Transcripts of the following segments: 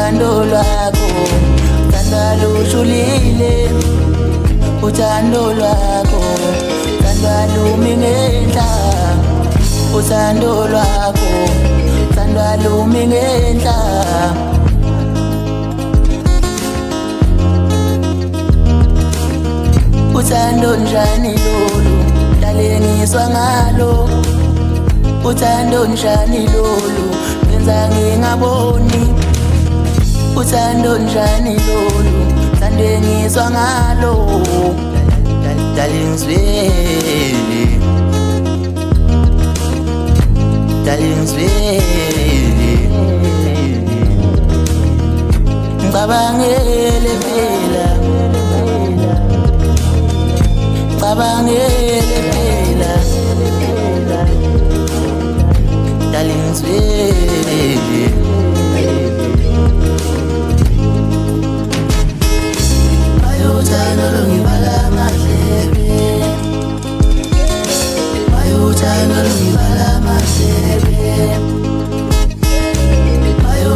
uthando lwakho thandwa lushulile uthando lwakho thandwa lumi ngenhla uthando lwakho thandwa lumi ngenhla uthando njani lolu dalengiswa ngalo uthando njani lolu ngenza ngingaboni uthando njani lolu thandengiswa ngalo dalingizweli ngicabangele phela ngicabangele phela dalingizweli uthando lungibala amadlebe uthando lungibala amadlebe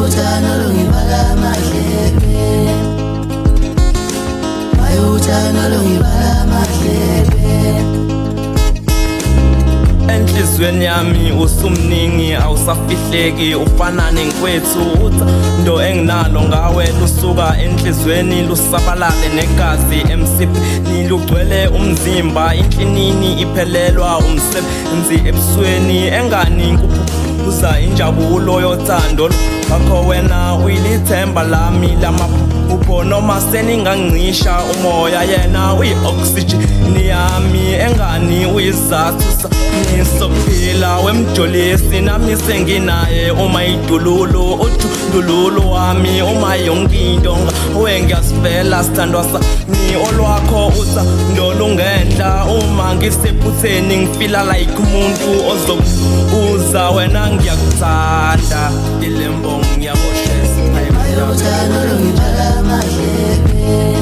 uthando lungibala amadlebe uthando lungibala amadlebe enhlizweni yami usumningi awusafihleki ufana nenkwethu uthando enginalo ngawe lusuka enhlizweni lusabalale negazi emsipheni lugcwele umzimba inhlinini iphelelwa umsebenzi ebusweni engani kuphuphuza injabulo yothando wakho wena uyilithemba lami lamaphupho noma seningancisha umoya yena uyi-oxygen yami engani uyizathu sokuphila wemjolisi nami senginaye uma idululo udululo wami uma yonke into ngawe ngiyasivela sithandwa sami olwakho uthando lungenhla uma ngisephutheni ngifila like umuntu ozokuza wena ngiyakuthanda ilembo ngiyaboshesa uthando lungibala amadlebe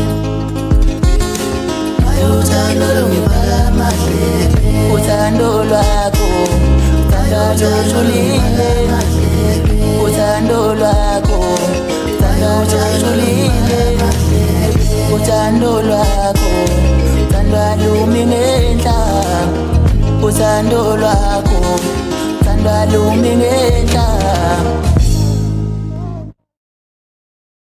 uthando lungibala amadlebe uthando lwakho thandwa lushulile uthando lwakho thandwa lushulile uthando lwakho thandwa lumi ngenhla uthando lwakho thandwa lumi ngenhla